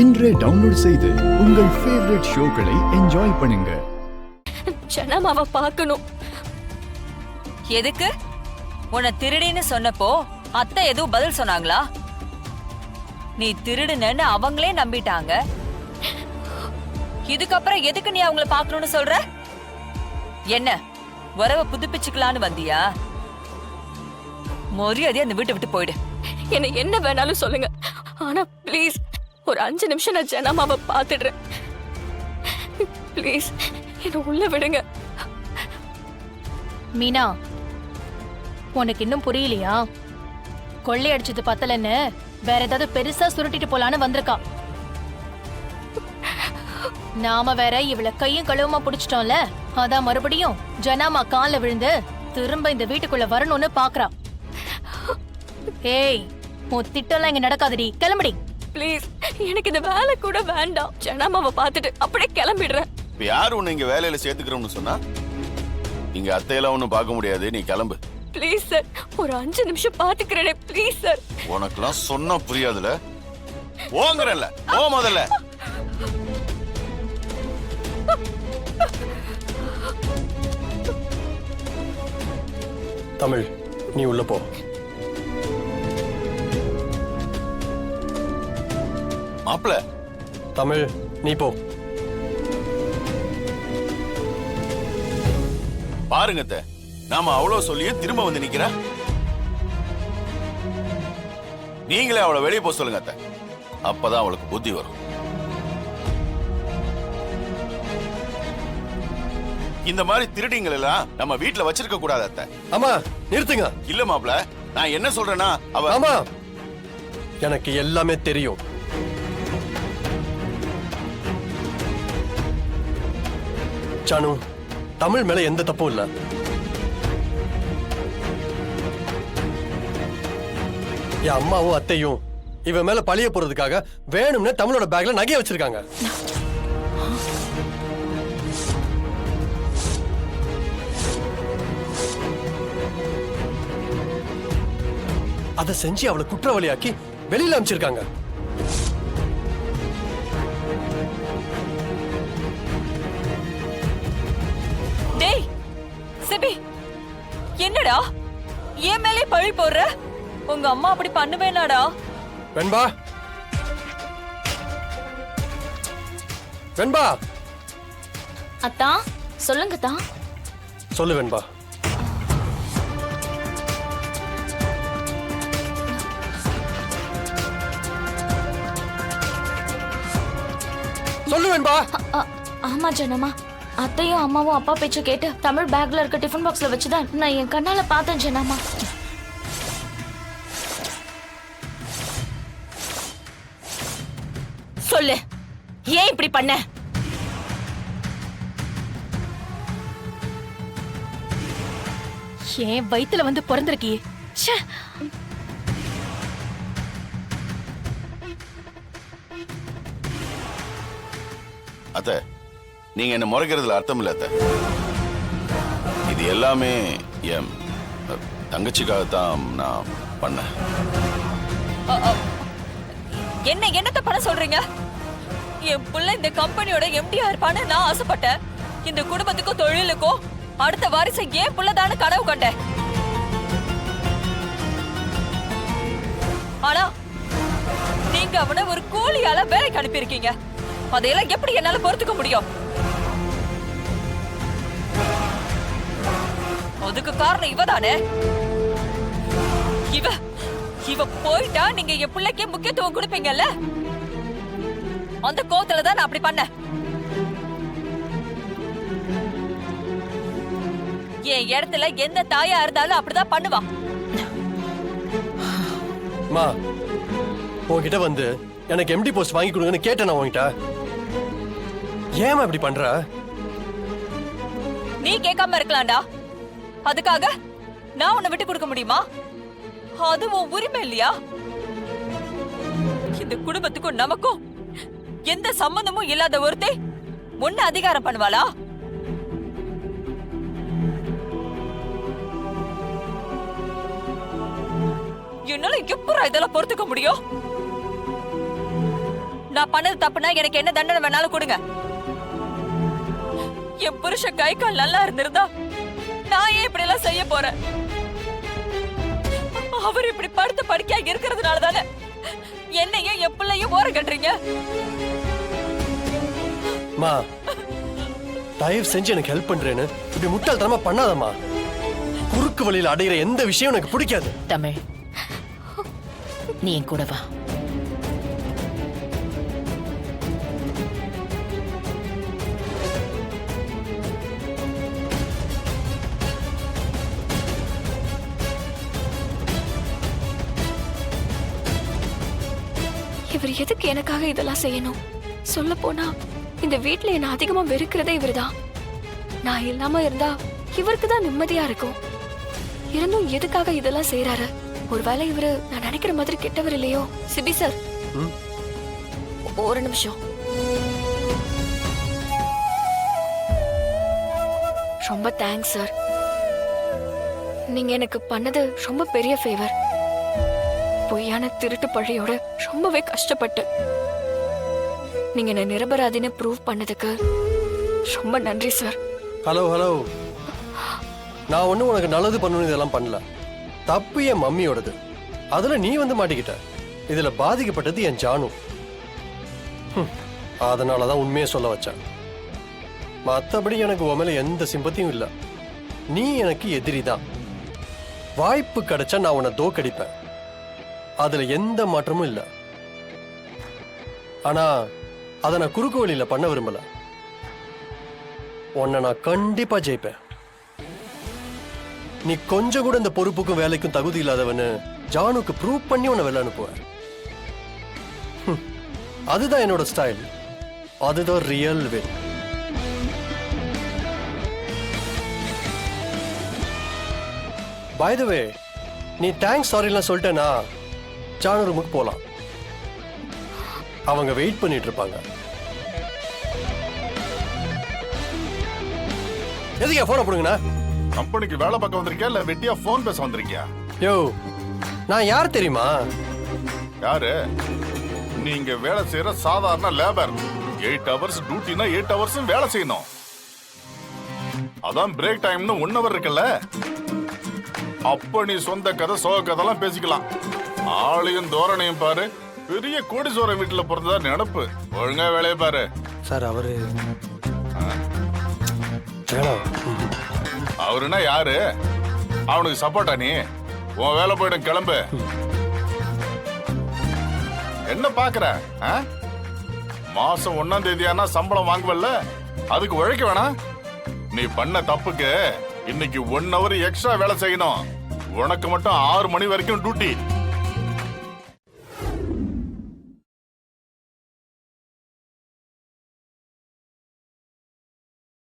இன்றே டவுன்லோட் செய்து உங்கள் ஃபேவரட் ஷோக்களை என்ஜாய் பண்ணுங்க. ஜனமாவை பார்க்கணும். எதுக்கு? உன்னை திருடின்னு சொன்னப்போ அத்தை எதுவும் பதில் சொன்னாங்களா? நீ திருடுனன்னு அவங்களே நம்பிட்டாங்க. இதுக்கப்புறம் எதுக்கு நீ அவங்கள பார்க்கணும்னு சொல்ற? என்ன உறவை புதுப்பிச்சுக்கலான்னு வந்தியா? மரியாதையா அந்த வீட்டை விட்டு போயிடு. என்ன என்ன வேணாலும் சொல்லுங்க, ஆனா ப்ளீஸ் ஒரு 5 நிமிஷம் நான் ஜனமாவை பார்த்துடுறேன். ப்ளீஸ் என்ன உள்ள விடுங்க. மீனா, உனக்கு இன்னும் புரியலையா? கொள்ளை அடிச்சது பத்தலன்னு வேற ஏதாவது பெருசா சுருட்டிட்டு போலான்னு வந்திருக்கா. நாம வேற இவள கையும் கழுவுமா புடிச்சிட்டோம்ல, அதான் மறுபடியும் ஜனாமா கால்ல விழுந்து திரும்ப இந்த வீட்டுக்குள்ள வரணும்னு பாக்குறா. ஏய், உன் திட்டம்லாம் இங்க நடக்காதடி, கிளம்புடி. ப்ளீஸ் எனக்கு இந்த வேலை கூட வேண்டாம். ஜனமாவை பார்த்துட்டு அப்படியே கிளம்பிடுறேன். இப்ப யாரு உன்னை இங்க வேலையில சேர்த்துக்கிறோம்னு சொன்னா? இங்க அத்தையெல்லாம் ஒண்ணும் பார்க்க முடியாது, நீ கிளம்பு. ப்ளீஸ் சார், ஒரு 5 நிமிஷம் பாத்துக்கிறேனே ப்ளீஸ் சார். உனக்கெல்லாம் சொன்னா புரியாதுல, போங்கறல்ல, போ முதல்ல. தமிழ், நீ உள்ள போ. மாப்ள, தமிழ், நீ போ. பாருங்க அத்தை, நாம அவ்வளவு சொல்லியும் திரும்ப வந்து நிக்கிற. நீங்களே அவளை வெளியே போக சொல்லுங்க அத்தை, அப்பதான் அவளுக்கு புத்தி வரும். இந்த மாதிரி திருடிங்கள் எல்லாம் நம்ம வீட்டுல வச்சிருக்க கூடாது அத்தை. ஆமா, நிறுத்துங்க. இல்ல மாப்ள, நான் என்ன சொல்றேன்னா அவ. ஆமா, எனக்கு எல்லாமே தெரியும். சானு, தமிழ் மேல எந்த தப்பும் இல்ல. என் அம்மாவும் அத்தையும் இவன் மேல பழிய போறதுக்காக வேணும்னு தமிழோட பேக்ல நகைய வச்சிருக்காங்க. அதை செஞ்சு அவளை குற்றவாளியாக்கி வெளியில அமைச்சிருக்காங்க. டேய் சிபி, என்னடா என் மேலே பழி போடுற? உங்க அம்மா அப்படி பண்ணுவேனாடா? வெண்பா, வெண்பா. அத்தா சொல்லுங்க தா. சொல்லு வெண்பா. சொல்லு வெண்பா. ஆமா ஜனமா, அத்தையும் அம்மாவும் அப்பா பேச்ச கேட்டு தமிழ் பேக்ல இருக்க டிஃபன் பாக்ஸ்ல வச்சுதான் நான் என் கண்ணால பார்த்தேன் ஜனமா. சொல்லு, ஏன் இப்படி பண்ண? ஏன் வயித்துல வந்து பிறந்திருக்கியே. ச்சே. அத்தை, நீங்க என்ன முறைக்கிறதுல அர்த்தம் இல்ல அத்தை. இது எல்லாமே என் தங்கச்சிக்காகத்தான் நான் பண்ணேன். என்னத்த பண்ண சொல்றீங்க? என் புள்ள இந்த கம்பெனியோட எம்டியா இருப்பான்னு நான் ஆசைப்பட்டேன். இந்த குடும்பத்துக்கும் தொழிலுக்கும் அடுத்த வாரிசை ஏன் புள்ளதான கனவு கண்டேன். ஆனா நீங்க அவனை ஒரு கூலியால வேலைக்கு அனுப்பியிருக்கீங்க. அதையெல்லாம் எப்படி என்னால பொறுத்துக்க முடியும்? அதுக்கு காரணம் இவதானே. இவ போயிட்டா நீங்க என் பிள்ளைக்கே முக்கியத்துவம் கொடுப்பீங்கல்ல. அந்த கோவத்துல தான் நான் அப்படி பண்ணேன். என் இடத்துல எந்த தாயா இருந்தாலும் அப்படிதான் பண்ணுவா. மா, உன்கிட்ட வந்து எனக்கு எம்டி போஸ்ட் வாங்கி கொடுங்கன்னு கேட்டேன். நான் உன்கிட்ட ஏமா இப்படி பண்ற? நீ கேட்காம இருக்கலாம்டா. அதுக்காக நான் உன்னை விட்டு கொடுக்க முடியுமா? அது உன் உரிமை இல்லையா? இந்த குடும்பத்துக்கும் நமக்கும் எந்த சம்பந்தமும் இல்லாத ஒருத்தே உன்னை அதிகாரம் பண்ணுவாளா? என்னால எப்பறம் இதெல்லாம் பொறுத்துக்க முடியும்? நான் பண்ணது தப்புனா எனக்கு என்ன தண்டனை வேணாலும் கொடுங்க. என் புருஷன் கை கால் நல்லா இருந்திருந்தா நான் ஏன் இப்படி எல்லாம் செய்ய போறேன்? அவர் இப்படி படுத்து படுக்கையா இருக்கிறதுனால தானே என்னையும் என் பிள்ளையும் ஓர கட்டுறீங்க. மா தயவு செஞ்சு எனக்கு ஹெல்ப் பண்றேன்னு இப்படி முட்டாள்தனமா பண்ணாதம்மா. குறுக்கு வழியில் அடையிற எந்த விஷயம் எனக்கு பிடிக்காது. தமிழ், நீ என் கூட வா. இவர் எதுக்கு எனக்காக இதெல்லாம் செய்யணும்? சொல்ல போனா இந்த வீட்ல என்ன அதிகமா வெறுக்கிறதே இவர்தான். நான் இல்லாம இருந்தா இவருக்கு தான் நிம்மதியா இருக்கும். இருந்தும் எதுக்காக இதெல்லாம் செய்யறாரு? ஒருவேளை இவரு நான் நினைக்கிற மாதிரி கெட்டவர் இல்லையோ? சிபி சார், ஒரு நிமிஷம். ரொம்ப தேங்க்ஸ் சார். நீங்க எனக்கு பண்ணது ரொம்ப பெரிய ஃபேவர். பொய்யான திருட்டு பழியோட ரொம்பவே கஷ்டப்பட்டு நீங்க என்ன நிரபராதின்னு ப்ரூவ் பண்ணதுக்கு ரொம்ப நன்றி சார். ஹலோ ஹலோ, நான் ஒன்றும் உனக்கு நல்லது பண்ணணும் இதெல்லாம் பண்ணல. தப்பு என் மம்மியோடது. அதுல நீ வந்து மாட்டிக்கிட்ட. இதுல பாதிக்கப்பட்டது என் ஜானு. அதனாலதான் உண்மையை சொல்ல வச்சேன். மற்றபடி எனக்கு உன் மேல எந்த சிம்பத்தியும் இல்லை. நீ எனக்கு எதிரி தான். வாய்ப்பு கிடைச்சா நான் உன்னை தோக்கடிப்பேன். அதுல எந்த மாற்றமும் இல்லை. ஆனா அதை நான் குறுக்கு வழியில பண்ண விரும்பல. உன்னை நான் கண்டிப்பா ஜெயிப்பேன். நீ கொஞ்சம் கூட இந்த பொறுப்புக்கும் வேலைக்கும் தகுதி இல்லாதவன்னு ஜானுக்கு ப்ரூவ் பண்ணி உன்னை வெளில அனுப்புவேன். அதுதான் என்னோட ஸ்டைல். அதுதான் ரியல் வே. பை த வே, நீ தேங்க்ஸ் சாரிலாம் சொல்லிட்டேனா ஜானு ரூமுக்கு போலாம். அவங்க வெயிட் பண்ணிட்டு இருப்பாங்க. எதுக்கா போன போடுங்கண்ணா? கம்பெனிக்கு வேலை பார்க்க வந்திருக்கியா இல்ல வெட்டியா போன் பேச வந்திருக்கியா? யோ, நான் யார் தெரியுமா? யாரு? நீங்க வேலை செய்யற சாதாரண லேபர். 8 hours டியூட்டினா 8 hours வேலை செய்யணும். அதான் பிரேக் டைம்னு 1 hour இருக்குல்ல. அப்ப நீ சொந்த கதை சோக கதைலாம் பேசிக்கலாம். ஆளையும் தோரணையும் பாரு. பெரிய கோடீஸ்வரன் வீட்டுல பிறந்ததா நினப்பு. ஒழுங்கா வேலையை பாரு. சார் அவரு அவருன்னா யாரு? அவனுக்கு சப்போர்ட்டா நீ? உன் வேலை போயிடும், கிளம்பு. என்ன பாக்குற? மாசம் 1ஆம் தேதியானா சம்பளம் வாங்குவல்ல, அதுக்கு உழைக்க வேணாம். நீ பண்ண தப்புக்கு இன்னைக்கு 1 hour எக்ஸ்ட்ரா வேலை செய்யணும். உனக்கு மட்டும் 6 மணி வரைக்கும் டியூட்டி.